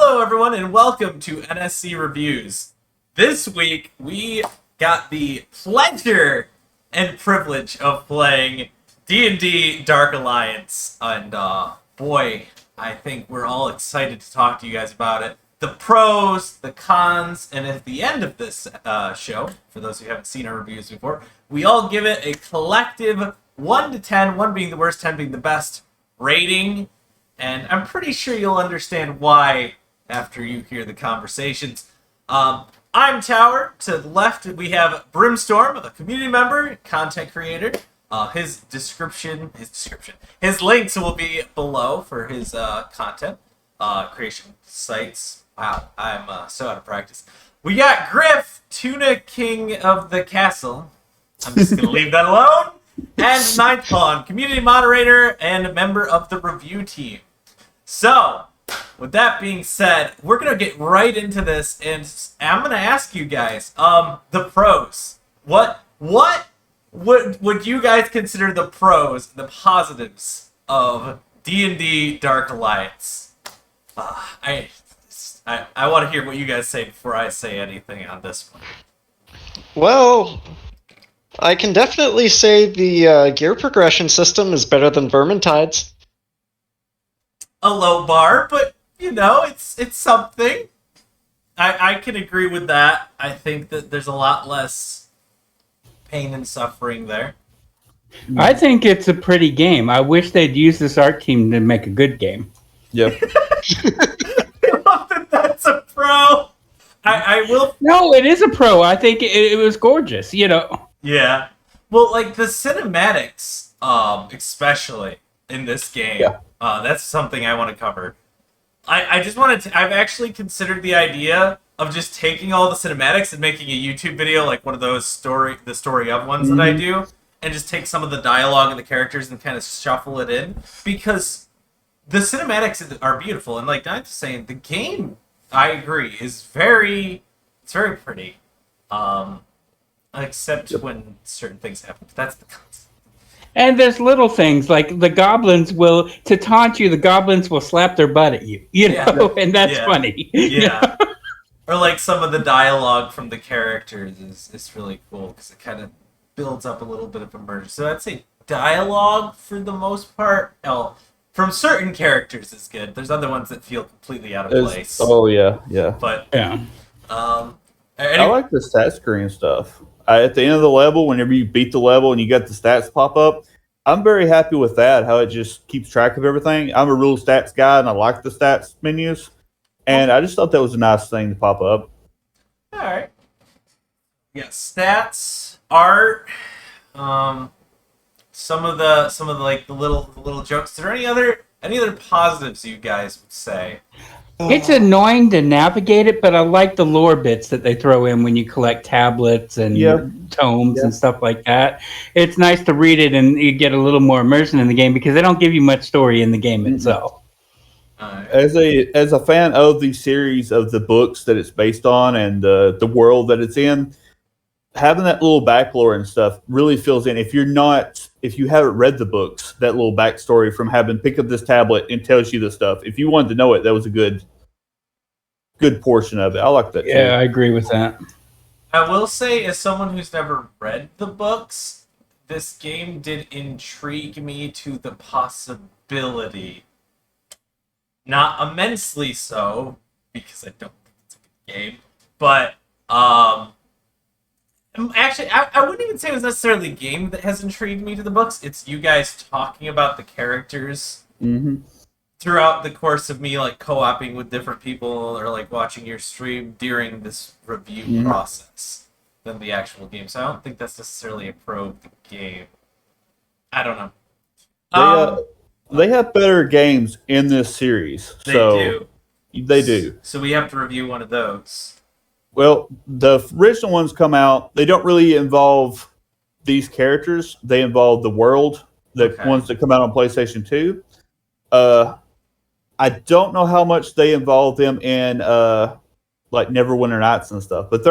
Hello, everyone, and welcome to NSC Reviews. This week, we got the pleasure and privilege of playing D&D Dark Alliance, and boy, I think we're all excited to talk to you guys about it. The pros, the cons, and at the end of this show, for those who haven't seen our reviews before, we all give it a collective 1 to 10, 1 being the worst, 10 being the best rating. And I'm pretty sure you'll understand why after you hear the conversations. I'm Tower. To the left, we have Brimstorm, a community member, content creator. His links will be below for his content creation sites. Wow, I'm so out of practice. We got Griff, Tuna King of the Castle. I'm just going to leave that alone. And NinthPawn, community moderator and a member of the review team. So, with that being said, we're going to get right into this, and I'm going to ask you guys, the pros. What would you guys consider the pros, the positives of D&D Dark Alliance? I want to hear what you guys say before I say anything on this one. Well, I can definitely say the gear progression system is better than Vermintide's. A low bar, but you know, it's something. I can agree with that. I think that there's a lot less pain and suffering there. I think it's a pretty game. I wish they'd use this art team to make a good game. Yep. I love that that's a pro. I will. No, it is a pro. I think it was gorgeous, you know. Yeah. Well, like the cinematics, especially in this game. Yeah. That's something I want to cover. I just wanted to. I've actually considered the idea of just taking all the cinematics and making a YouTube video, like one of those the story of ones that I do, and just take some of the dialogue and the characters and kind of shuffle it in, because the cinematics are beautiful, and like I'm just saying, the game, I agree, is very pretty, except when certain things happen. But that's the concept. And there's little things like the goblins will, to taunt you, the goblins will slap their butt at you, you know, and that's funny. Yeah. Or like some of the dialogue from the characters is really cool because it kind of builds up a little bit of immersion. So I'd say dialogue for the most part, from certain characters is good. There's other ones that feel completely out of place. Oh yeah. But Yeah. I like the stat screen stuff. At the end of the level, whenever you beat the level and you got the stats pop up, I'm very happy with that, how it just keeps track of everything. I'm a rule stats guy, and I like the stats menus. And I just thought that was a nice thing to pop up. All right. Yeah, stats, art, some of the like the little jokes. Is there any other positives you guys would say? It's annoying to navigate it, but I like the lore bits that they throw in when you collect tablets and tomes and stuff like that. It's nice to read it and you get a little more immersion in the game because they don't give you much story in the game itself. As a fan of the series of the books that it's based on and the world that it's in, having that little back lore and stuff really fills in. If you haven't read the books, that little backstory from having pick up this tablet and tells you the stuff. If you wanted to know it, that was a good portion of it. I like that too. Yeah, I agree with that. I will say, as someone who's never read the books, this game did intrigue me to the possibility. Not immensely so, because I don't think it's a good game, but actually, I wouldn't even say it was necessarily a game that has intrigued me to the books. It's you guys talking about the characters throughout the course of me like co-oping with different people or like watching your stream during this review process than the actual game. So I don't think that's necessarily a pro of the game. I don't know. They have better games in this series. They do. So we have to review one of those. Well, the original ones come out. They don't really involve these characters. They involve the world. The ones that come out on PlayStation 2. I don't know how much they involve them in like Neverwinter Nights and stuff. But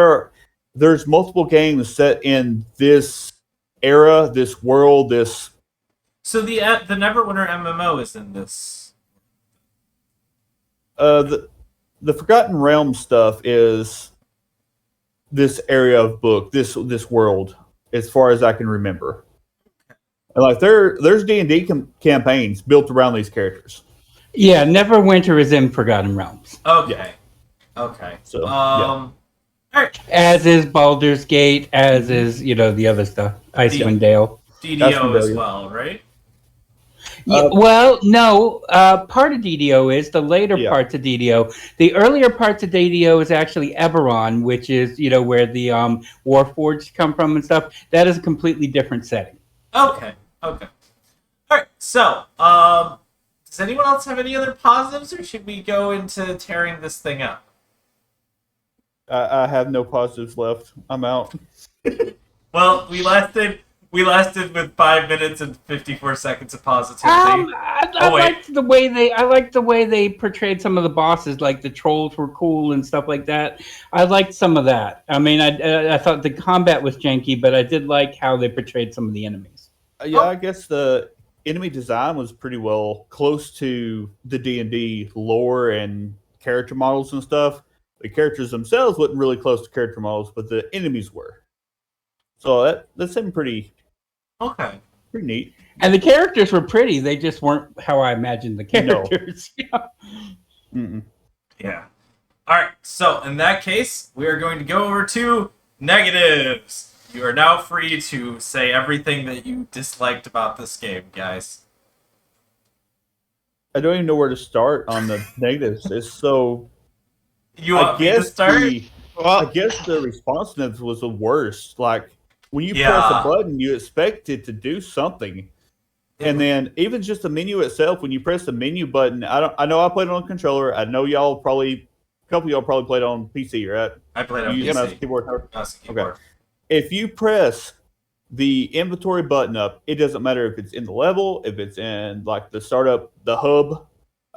there's multiple games set in this era, this world, this. So the Neverwinter MMO is in this. the Forgotten Realm stuff is this area of book, this world, as far as I can remember. And like there's D&D campaigns built around these characters. Yeah, Neverwinter is in Forgotten Realms. Okay. Okay. So, All right. As is Baldur's Gate, as is, the other stuff. Icewind Dale. DDO as well, right? Yeah, well, no. Part of DDO is the later parts of DDO. The earlier parts of DDO is actually Eberron, which is where the Warforged come from and stuff. That is a completely different setting. Okay. All right. So, does anyone else have any other positives, or should we go into tearing this thing up? I have no positives left. I'm out. Well, we lasted with 5 minutes and 54 seconds of positivity. I liked the way they portrayed some of the bosses, like the trolls were cool and stuff like that. I liked some of that. I mean, I thought the combat was janky, but I did like how they portrayed some of the enemies. I guess the enemy design was pretty well close to the D&D lore and character models and stuff. The characters themselves wasn't really close to character models, but the enemies were. So that seemed pretty neat. And the characters were pretty. They just weren't how I imagined the characters. No. Yeah. All right. So in that case, we are going to go over to negatives. You are now free to say everything that you disliked about this game, guys. I don't even know where to start on the negatives. It's so. You want me to start? I guess the responsiveness was the worst. Like when you press a button, you expect it to do something, and then even just the menu itself. When you press the menu button, I know I played it on a controller. I know a couple of y'all probably played on PC, right? I played on PC. Mouse, keyboard. Okay. If you press the inventory button up, it doesn't matter if it's in the level, if it's in like the startup, the hub,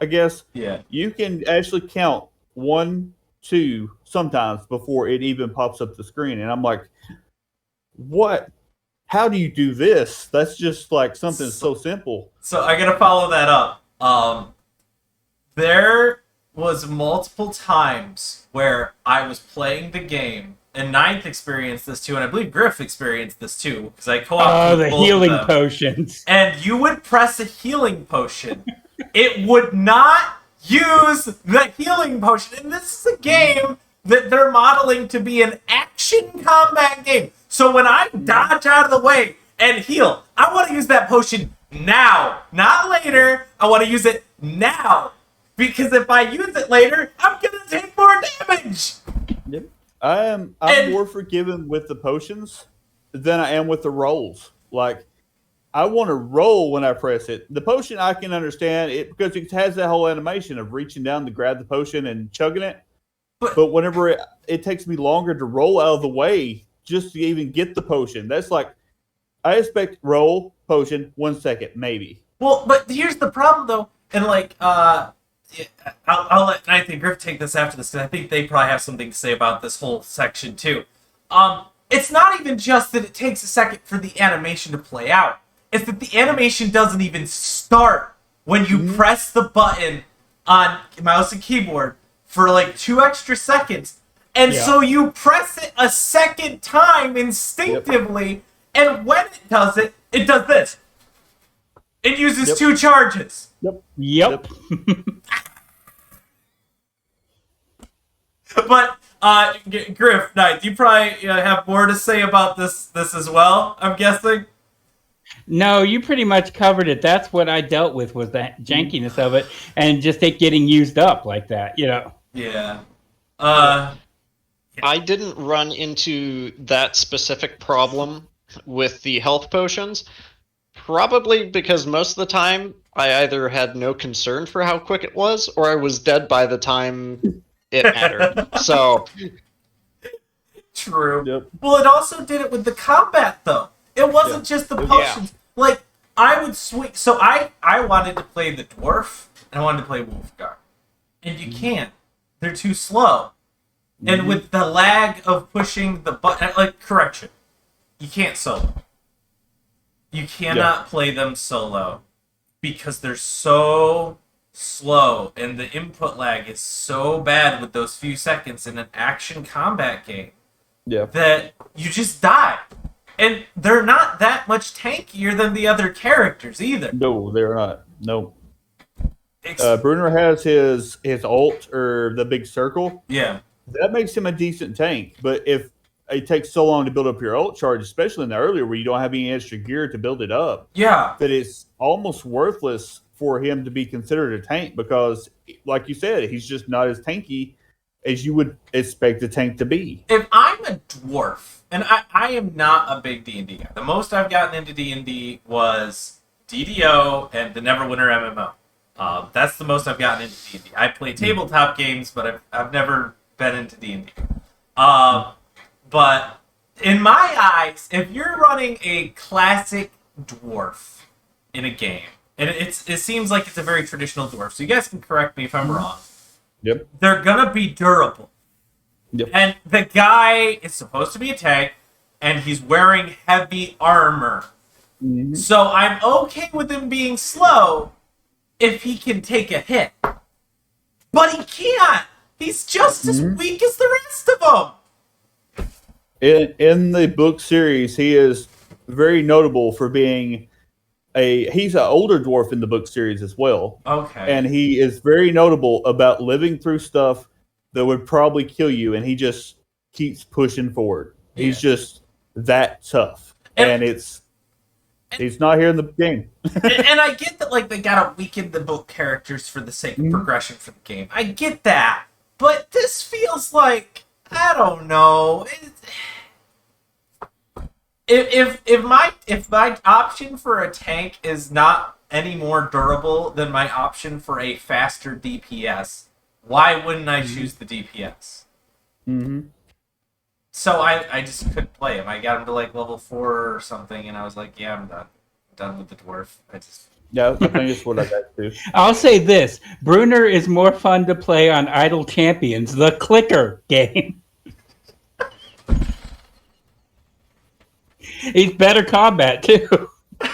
I guess. Yeah. You can actually count 1, 2 sometimes before it even pops up the screen. And I'm like, what? How do you do this? That's just like something so simple. So I gotta follow that up. There was multiple times where I was playing the game, and Ninth experienced this too, and I believe Griff experienced this too, because I co-opted the both healing of them. potions. And you would press a healing potion. It would not use the healing potion. And this is a game that they're modeling to be an action combat game. So when I dodge out of the way and heal, I want to use that potion now, not later. I want to use it now. Because if I use it later, I'm going to take more damage. Yep. I'm more forgiving with the potions than I am with the rolls. Like, I want to roll when I press it. The potion I can understand it because it has that whole animation of reaching down to grab the potion and chugging it. But whenever it takes me longer to roll out of the way just to even get the potion, that's like, I expect roll, potion, 1 second, maybe. Well, but here's the problem though, and like, I'll let Ninth and Griff take this after this, because I think they probably have something to say about this whole section too. It's not even just that it takes a second for the animation to play out. It's that the animation doesn't even start when you press the button on mouse and keyboard for like 2 extra seconds. And so you press it a second time instinctively, and when it does this. It uses 2 charges. Yep. But Griff, Knight, you probably have more to say about this as well, I'm guessing. No, you pretty much covered it. That's what I dealt with, was the jankiness of it, and just it getting used up like that, Yeah. I didn't run into that specific problem with the health potions, probably because most of the time I either had no concern for how quick it was, or I was dead by the time it mattered. So True. Yep. Well, it also did it with the combat, though. It wasn't just the potions. Like, I would swing. So I wanted to play the dwarf, and I wanted to play Wolfgar. And you can't. They're too slow. And with the lag of pushing the button, like, correction, you can't solo. You cannot play them solo because they're so slow and the input lag is so bad with those few seconds in an action combat game that you just die. And they're not that much tankier than the other characters either. No, they're not. No. Bruner has his ult, or the big circle. Yeah. That makes him a decent tank. But if it takes so long to build up your ult charge, especially in the earlier where you don't have any extra gear to build it up, that it's almost worthless for him to be considered a tank because, like you said, he's just not as tanky as you would expect a tank to be. If I'm a dwarf, and I am not a big D&D guy. The most I've gotten into D&D was DDO and the Neverwinter MMO. That's the most I've gotten into D&D. I play tabletop games, but I've never been into D&D. But in my eyes, if you're running a classic dwarf in a game, and it seems like it's a very traditional dwarf, so you guys can correct me if I'm wrong. Yep. They're gonna be durable. Yep. And the guy is supposed to be a tank, and he's wearing heavy armor. Mm-hmm. So I'm okay with him being slow if he can take a hit. But he can't! He's just as weak as the rest of them! In the book series, he is very notable for being he's an older dwarf in the book series as well. Okay. And he is very notable about living through stuff that would probably kill you, and he just keeps pushing forward. Yeah. He's just that tough. And he's not here in the game. And I get that, like, they gotta weaken the book characters for the sake of progression for the game. I get that. But this feels like, I don't know. If my option for a tank is not any more durable than my option for a faster DPS, why wouldn't I choose the DPS? Mm-hmm. So I just couldn't play him. I got him to like level 4 or something, and I was like, yeah, I'm done. I'm done with the dwarf. Yeah, I think it's what I got too. I'll say this. Bruner is more fun to play on Idle Champions, the clicker game. He's better combat, too. I'm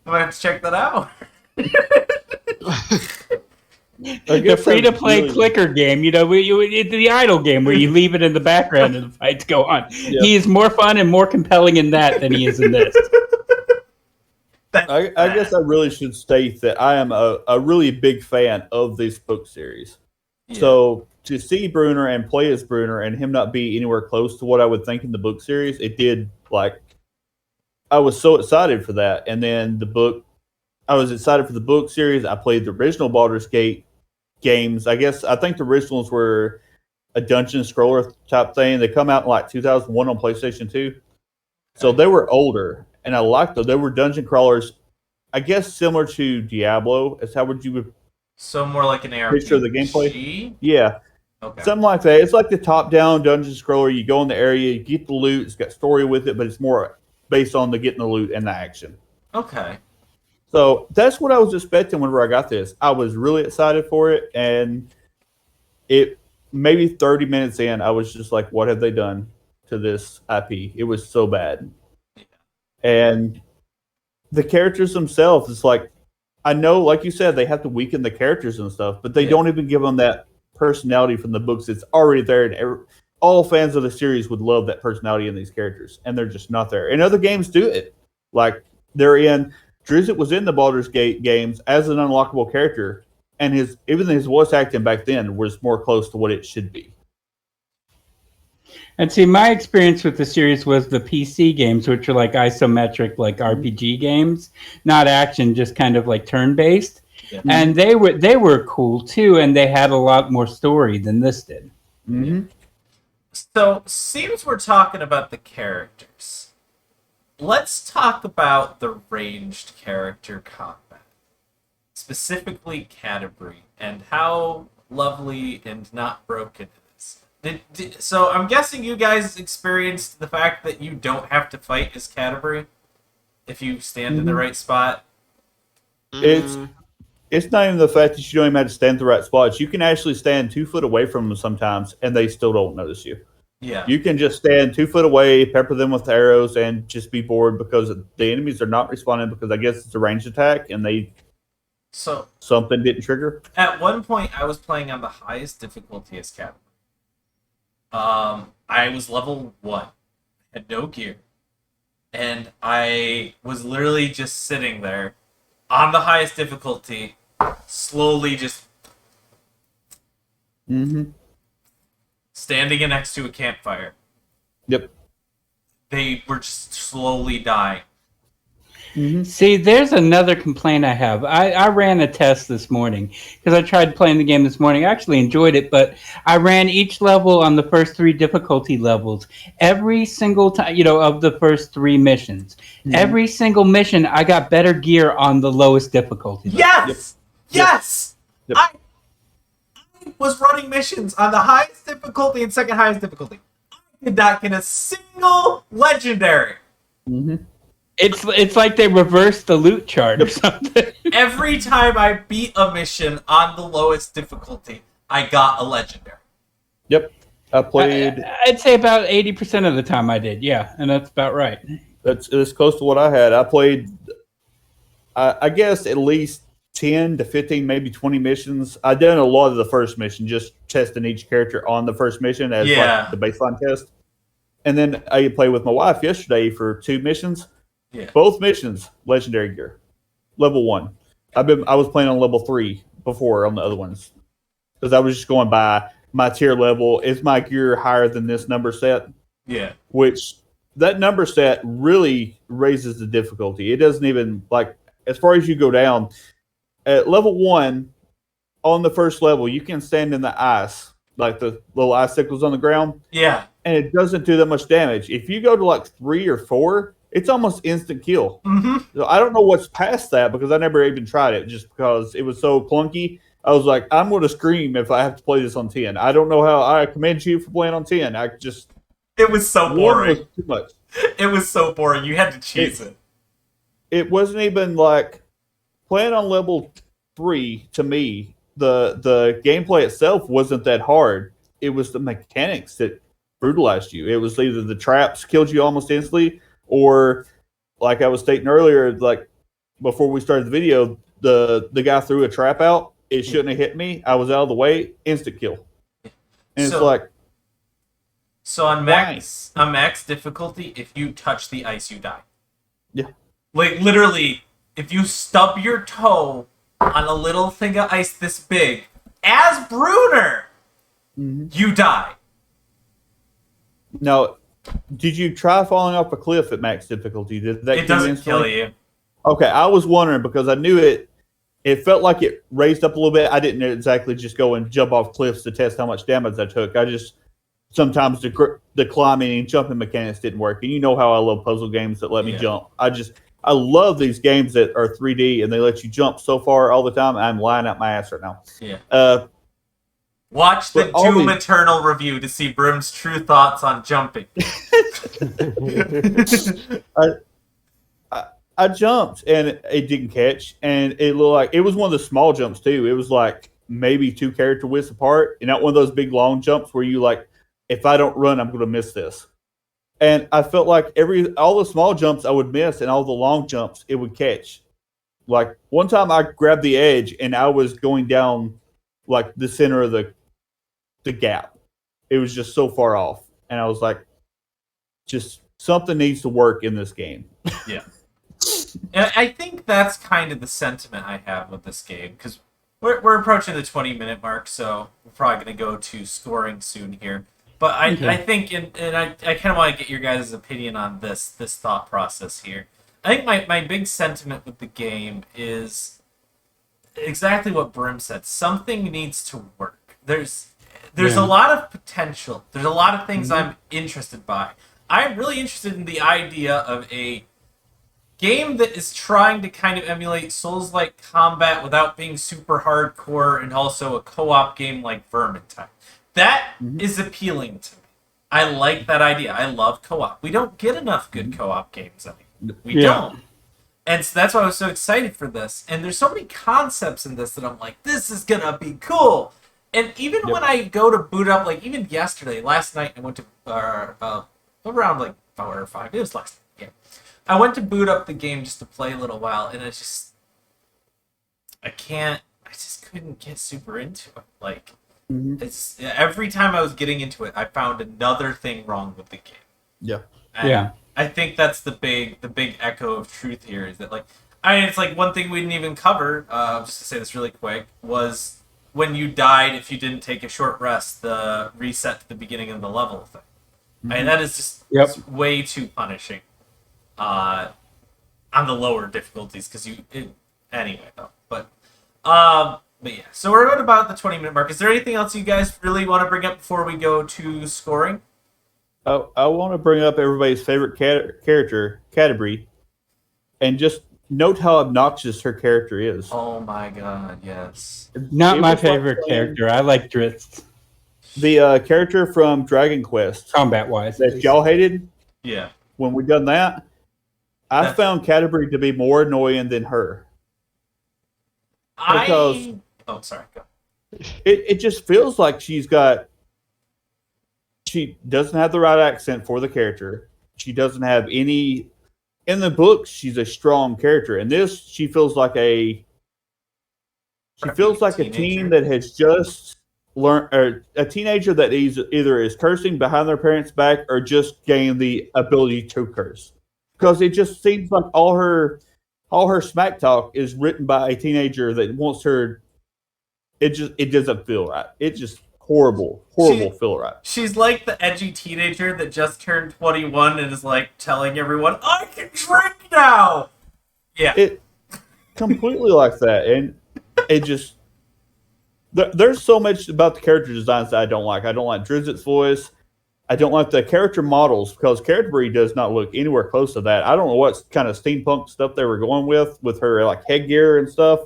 going to have to check that out. The free-to-play clicker game, the idle game where you leave it in the background and the fights go on. Yep. He is more fun and more compelling in that than he is in this. I guess I really should state that I am a really big fan of this book series. Yeah. So to see Bruner and play as Bruner and him not be anywhere close to what I would think in the book series, it did, like, I was so excited for that. And then I was excited for the book series. I played the original Baldur's Gate games. I think the originals were a dungeon scroller type thing. They come out in like 2001 on PlayStation 2. So they were older, and I liked them. They were dungeon crawlers, I guess similar to Diablo. How would you so more like an RPG? Picture of the gameplay? Yeah. Okay. Something like that. It's like the top-down dungeon scroller. You go in the area, you get the loot. It's got story with it, but it's more based on the getting the loot and the action. Okay. So that's what I was expecting whenever I got this. I was really excited for it, and it maybe 30 minutes in, I was just like, what have they done to this IP? It was so bad. Yeah. And the characters themselves, it's like, I know, like you said, they have to weaken the characters and stuff, but they don't even give them that personality from the books. It's already there, and all fans of the series would love that personality in these characters, and they're just not there. And other games do it. Like, Drizzt was in the Baldur's Gate games as an unlockable character, and even his voice acting back then was more close to what it should be. And see, my experience with the series was the PC games, which are like isometric, like RPG games, not action, just kind of like turn-based. Yeah. And they were cool too, and they had a lot more story than this did. Mm-hmm. So, seems we're talking about the characters. Let's talk about the ranged character combat. Specifically Canterbury, and how lovely and not broken it is. So I'm guessing you guys experienced the fact that you don't have to fight as Canterbury if you stand in the right spot. It's not even the fact that you don't even have to stand in the right spots. You can actually stand 2 foot away from them sometimes, and they still don't notice you. Yeah. You can just stand 2 foot away, pepper them with arrows, and just be bored because the enemies are not responding because I guess it's a ranged attack, and they So something didn't trigger. at one point, I was playing on the highest difficulty as Cavalry. I was level 1, had no gear, and I was literally just sitting there on the highest difficulty, slowly just standing next to a campfire. Yep. They were just slowly dying. See, there's another complaint I have. I ran a test this morning because I tried playing the game this morning. I actually enjoyed it, but I ran each level on the first 3 difficulty levels. Every single time, of the first 3 missions. Every single mission, I got better gear on the lowest difficulty level. Yes! Yes! Yep. I was running missions on the highest difficulty and second highest difficulty. I did not get a single legendary. It's like they reversed the loot chart or something. Every time I beat a mission on the lowest difficulty, I got a legendary. Yep. I played. I'd say about 80% of the time I did, yeah, and that's about right. It's close to what I had. I played, I guess, at least 10 to 15, maybe 20 missions. I did a lot of the first mission, just testing each character on the first mission as like the baseline test. And then I played with my wife yesterday for 2 missions. Yeah. Both missions, legendary gear, level 1. I was playing on level 3 before on the other ones because I was just going by my tier level. Is my gear higher than this number set? Yeah. Which that number set really raises the difficulty. It doesn't even like as far as you go down at level 1 on the first level. You can stand in the ice, like the little icicles on the ground. Yeah. And it doesn't do that much damage. If you go to like 3 or 4. It's almost instant kill. So I don't know what's past that because I never even tried it just because it was so clunky. I was like, I'm going to scream if I have to play this on 10. I don't know how. I commend you for playing on 10. It was so boring. Was too much. It was so boring. You had to cheese it. It wasn't even like playing on level 3 to me. The gameplay itself wasn't that hard. It was the mechanics that brutalized you. It was either the traps killed you almost instantly, or like I was stating earlier, like before we started the video, the guy threw a trap out. It shouldn't have hit me. I was out of the way. Instant kill. And it's like, so on max difficulty, if you touch the ice, you die. Yeah. Like literally, if you stub your toe on a little thing of ice this big, as Bruner, you die. Now, did you try falling off a cliff at max difficulty? Did that? It doesn't kill you. Okay, I was wondering because I knew it. It felt like it raised up a little bit. I didn't exactly just go and jump off cliffs to test how much damage I took. I just sometimes the climbing and jumping mechanics didn't work. And you know how I love puzzle games that let me jump. I love these games that are 3D and they let you jump so far all the time. I'm lying out my ass right now. Yeah. Watch the Doom Eternal review to see Brim's true thoughts on jumping. I jumped and it didn't catch, and it looked like it was one of the small jumps too. It was like maybe 2 character widths apart, and not one of those big long jumps where you like, if I don't run, I'm going to miss this. And I felt like all the small jumps I would miss, and all the long jumps it would catch. Like one time I grabbed the edge and I was going down like the center of the gap. It was just so far off, and I was like, just something needs to work in this game. Yeah. And I think that's kind of the sentiment I have with this game, because we're approaching the 20-minute mark, so we're probably going to go to scoring soon here. But I think, and I kind of want to get your guys' opinion on this thought process here. I think my big sentiment with the game is exactly what Brim said. Something needs to work. There's a lot of potential. There's a lot of things I'm interested by. I'm really interested in the idea of a game that is trying to kind of emulate Souls-like combat without being super hardcore, and also a co-op game like Vermintide. That is appealing to me. I like that idea. I love co-op. We don't get enough good co-op games anymore. We don't. And so that's why I was so excited for this. And there's so many concepts in this that I'm like, this is going to be cool. And even when I go to boot up, like even yesterday, last night, I went to around like 4 or 5. It was last night. Yeah. I went to boot up the game just to play a little while, and it's just... I just couldn't get super into it. Like, Mhm. it's every time I was getting into it, I found another thing wrong with the game. Yeah. And Yeah. I think that's the big echo of truth here is that, like, I mean, it's like one thing we didn't even cover, just to say this really quick, was when you died, if you didn't take a short rest, the reset to the beginning of the level thing. I mean, that is just it's way too punishing on the lower difficulties, because anyway, though. But yeah, so we're at about the 20-minute mark. Is there anything else you guys really want to bring up before we go to scoring? I want to bring up everybody's favorite character, Canterbury, and just note how obnoxious her character is. Oh my god, yes. Not It my was like favorite playing character. I like Dritz, The character from Dragon Quest combat-wise. that y'all hated Yeah. when we done that, I found Canterbury to be more annoying than her. Because Oh, sorry. Go. it just feels like she doesn't have the right accent for the character. She doesn't have any. In the books, she's a strong character. In this, she feels like a teen that has just learned, or a teenager that either is cursing behind their parents' back or just gained the ability to curse. Because it just seems like all her smack talk is written by a teenager that wants her. It doesn't feel right. It's just horrible feel right. She's like the edgy teenager that just turned 21 and is like telling everyone, "I can drink now." Yeah, It completely like that, and it just there's so much about the character designs that I don't like. I don't like Drizzt's voice. I don't like the character models because Canterbury does not look anywhere close to that. I don't know what kind of steampunk stuff they were going with her like headgear and stuff.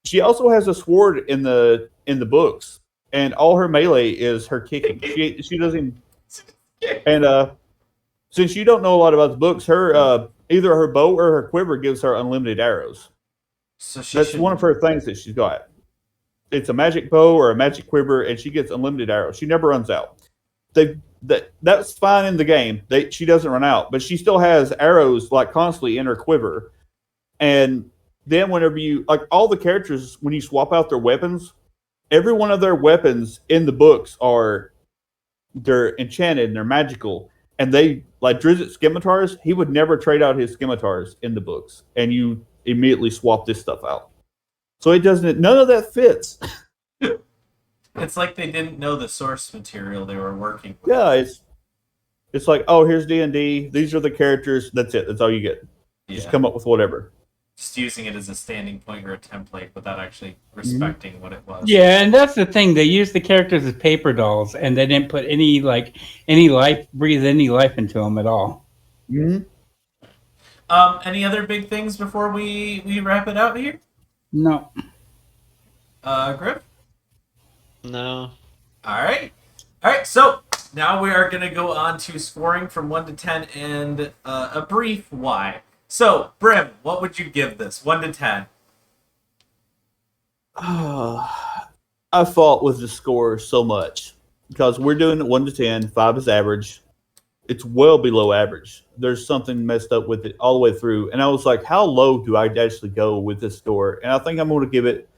She also has a sword in the books, and all her melee is her kicking. She doesn't. And since you don't know a lot about the books, her either her bow or her quiver gives her unlimited arrows. so That's one of her things that she's got. It's a magic bow or a magic quiver, and she gets unlimited arrows. She never runs out. That's fine in the game. She doesn't run out, but she still has arrows like constantly in her quiver. And then whenever you like all the characters, when you swap out their weapons, every one of their weapons in the books they're enchanted and they're magical. And they like Drizzt's scimitars, he would never trade out his scimitars in the books, and you immediately swap this stuff out. So none of that fits. It's like they didn't know the source material they were working with. Yeah, it's like, oh, here's D&D. These are the characters. That's it. That's all you get. Just come up with whatever. Just using it as a standing point or a template without actually respecting what it was. Yeah, and that's the thing. They used the characters as paper dolls, and they didn't put any breathe any life into them at all. Mm-hmm. Any other big things before we wrap it out here? No. Griff? No. All right. So now we are going to go on to scoring from 1 to 10 and a brief why. So, Brim, what would you give this? 1 to 10. I fought with the score so much because we're doing it 1 to 10. 5 is average. It's well below average. There's something messed up with it all the way through. And I was like, how low do I actually go with this score? And I think I'm going to give it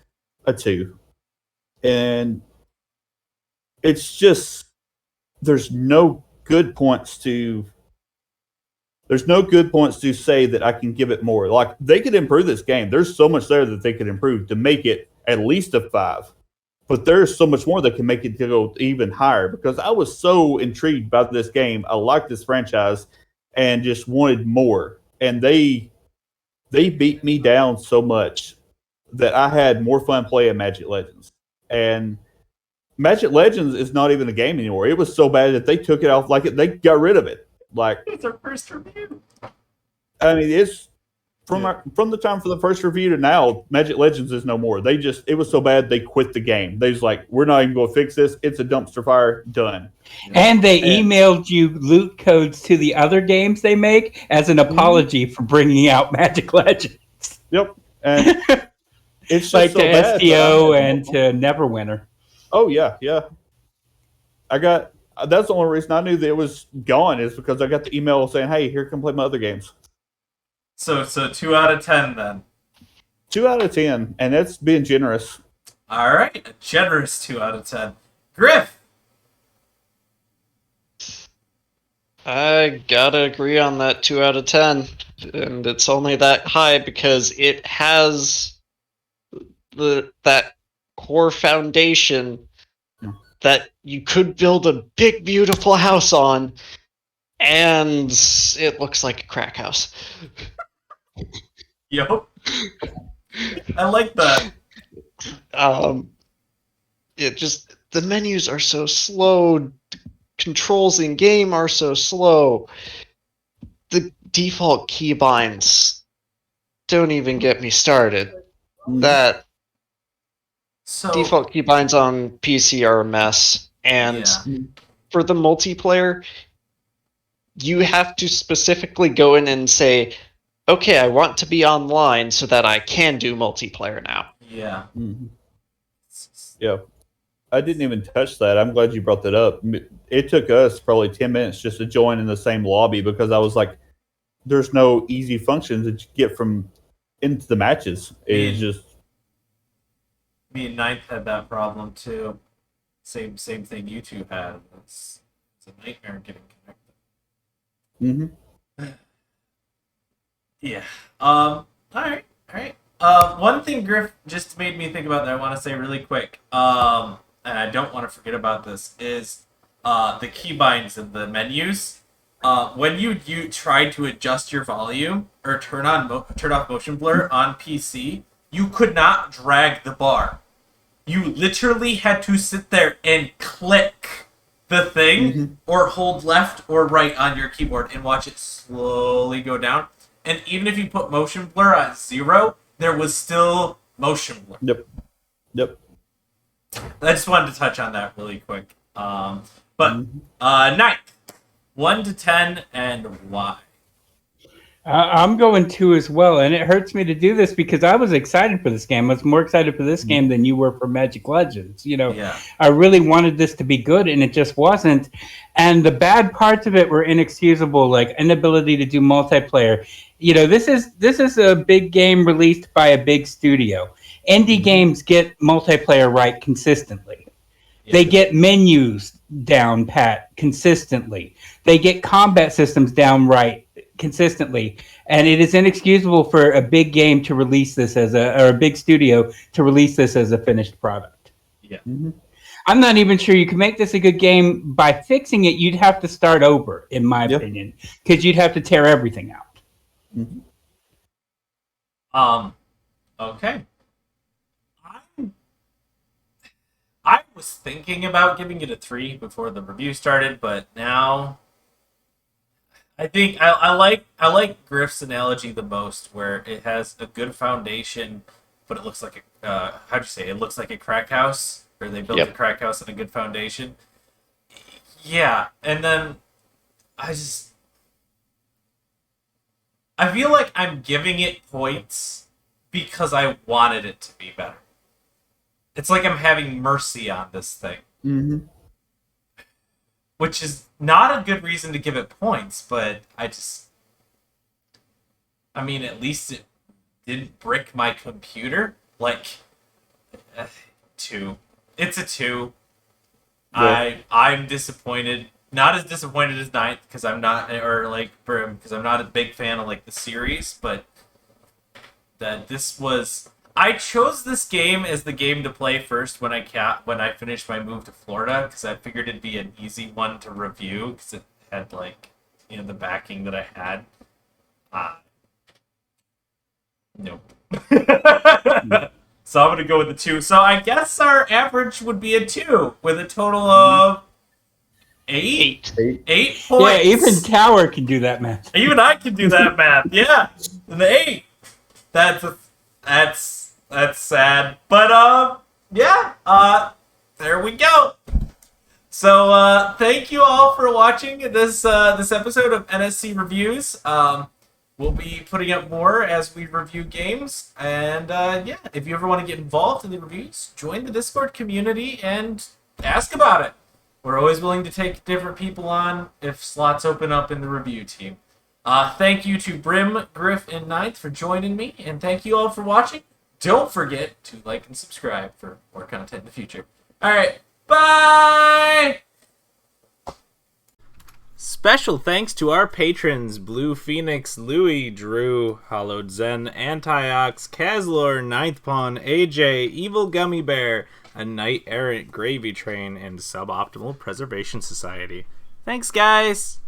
a 2. And it's just there's no good points to say that I can give it more. Like they could improve this game. There's so much there that they could improve to make it at least a 5. But there's so much more that can make it go even higher because I was so intrigued by this game. I liked this franchise and just wanted more. And they beat me down so much that I had more fun playing Magic Legends. And Magic Legends is not even a game anymore. It was so bad that they took it off. They got rid of it. It's our first review. I mean, it's from the time for the first review to now, Magic Legends is no more. It was so bad they quit the game. They was like, we're not even going to fix this. It's a dumpster fire. Done. And they emailed you loot codes to the other games they make as an apology for bringing out Magic Legends. Yep. And it's like so to bad, STO and to Neverwinter. Oh yeah. That's the only reason I knew that it was gone is because I got the email saying, "Hey, here, come play my other games." So 2 out of 10 then. 2 out of 10, and that's being generous. All right, a generous 2 out of 10. Griff. I gotta agree on that 2 out of 10, and it's only that high because it has that core foundation that you could build a big, beautiful house on, and it looks like a crack house. Yup. I like that. It just, the menus are so slow, controls in game are so slow. The default keybinds don't even get me started. That default keybinds on PC are a mess, and for the multiplayer, you have to specifically go in and say, okay, I want to be online so that I can do multiplayer now. Yeah. Mm-hmm. Yeah. I didn't even touch that. I'm glad you brought that up. It took us probably 10 minutes just to join in the same lobby because I was like, there's no easy functions that you get from into the matches. It's just... Me and Ninth had that problem too. Same thing you two had. It's a nightmare getting connected. Mm-hmm. Yeah. All right. One thing Griff just made me think about that I want to say really quick. And I don't want to forget about this is the keybinds in the menus. When you tried to adjust your volume or turn off motion blur on PC, you could not drag the bar. You literally had to sit there and click the thing or hold left or right on your keyboard and watch it slowly go down. And even if you put motion blur at 0, there was still motion blur. Yep. I just wanted to touch on that really quick. But 9, 1 to 10, and why? I'm going 2 as well, and it hurts me to do this because I was excited for this game. I was more excited for this game than you were for Magic Legends. I really wanted this to be good, and it just wasn't. And the bad parts of it were inexcusable, like inability to do multiplayer. This is a big game released by a big studio. Indie games get multiplayer right consistently. Yeah. They get menus down pat consistently. They get combat systems down right consistently, and it is inexcusable for a big game to release this or a big studio to release this as a finished product. Yeah. I'm not even sure you can make this a good game. By fixing it, you'd have to start over, in my opinion, because you'd have to tear everything out. Okay. I was thinking about giving it a 3 before the review started, but now I think I like Griff's analogy the most, where it has a good foundation, but it looks like it looks like a crack house, or they built a crack house on a good foundation. Yeah, and then I feel like I'm giving it points because I wanted it to be better. It's like I'm having mercy on this thing. Which is not a good reason to give it points, but at least it didn't brick my computer. 2. It's a 2. Yeah. I'm disappointed. Not as disappointed as Ninth, because I'm not, or Brim, because I'm not a big fan of the series, but that this was... I chose this game as the game to play first when I finished my move to Florida, because I figured it'd be an easy one to review because it had the backing that I had. Nope. So I'm gonna go with the 2. So I guess our average would be a 2 with a total of 8 points. Yeah, even Tower can do that math. Even I can do that math. Yeah, the 8. That's sad, but there we go. So thank you all for watching this episode of NSC Reviews. We'll be putting up more as we review games, and if you ever want to get involved in the reviews, join the Discord community and ask about it. We're always willing to take different people on if slots open up in the review team. Thank you to Brim, Griff, and Ninth for joining me, and thank you all for watching. don't forget to like and subscribe for more content in the future. Alright, bye! Special thanks to our patrons, Blue Phoenix, Louie, Drew, Hollowed Zen, Antiox, Kazlor, NinthPawn, AJ, Evil Gummy Bear, A Knight Errant Gravy Train, and Suboptimal Preservation Society. Thanks, guys!